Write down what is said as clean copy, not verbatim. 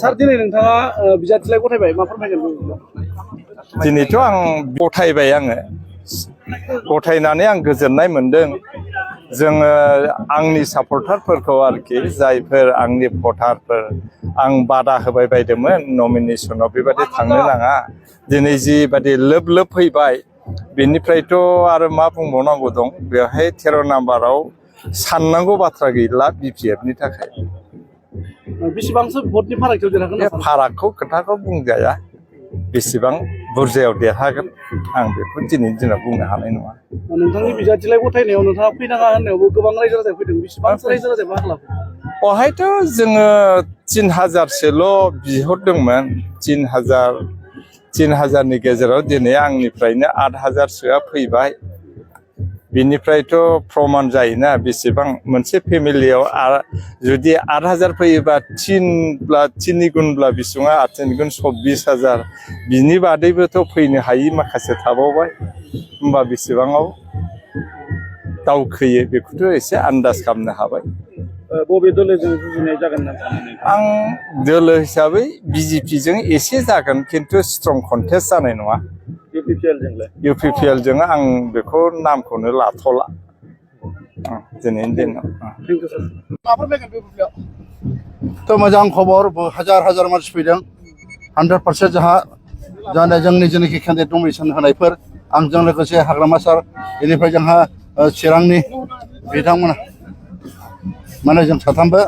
सार दिनै नोंथाङा बिजाथिलाय गथायबाय मा फोरमायगोन? दिनैथ' आं गथायबाय आङो गथायनानै आं गोजोननाय मोनदों। जोङो आंनि सापर्टारफोरखौ आरोखि जायफोर आंनि भटारफोर आं बादा होबाय बायदोंमोन नमिनेसनाव बेबादि थांनो नाङा दिनै जिबादि लोब लोब फैबाय बेनिफ्रायथ' आरो मा बुंबावनांगौ दं बेवहाय 13 नाम्बाराव साननांगौ बाथ्रा गैला बिपिएफनि थाखाय। बेसेबांसो भटनि फारागथियाव देरहागोन? बे फारागखौ खोथाखौ बुंजाया बेसेबां बुरजायाव देरहागोन आं बेखौ दिनैनि दिनाव बुंनो हानाय नङा। नोंथांनि बिजाथिलाय गथायनायाव नोंथाङा फैनाङा होननायावबो गोबां रायजो राजा फैदों, बेसेबांसो रायजो राजाया मा खालामो? बेवहायथ' जोङो 3000सोल' बिहरदोंमोन। 3000नि गेजेराव दिनै आंनिफ्रायनो 8000सोआ फैबाय। बिनिफ्रायथ' प्रमान जायोना बेसेबां मोनसे फेमिलियाव जुदि 8000 फैयोबा 3 गुनब्ला बेसेबां 8 गुन 24000 बिनि बादैबोथ' फैनो हायि माखासे थाबावबाय होमबा बेसेबाङाव दावखोयो बेखौथ' एसे आन्दाज खालामनो हाबाय। बबे दोलोजों जुजिनाय जागोन होनना सानो? आं दोलो हिसाबै बिजेपिजों एसे जागोन खिन्थु स्ट्रं कन्टेस्ट जानाय नङा। इउपिपिएलजों आं बेखौ नामखौनो लाथ'ला दिनैनि दिनाव। थ' मोजां खबर, हाजार हाजार मानसि फैदों। 100% जोंहा जोंनि जेनाखि केन्डिडेट नमिनेसन होनायफोर आंजों लोगोसे हाग्रामा सार बेनिफ्राय जोंहा चिरांनि बिथांमोना माने जों साथामबो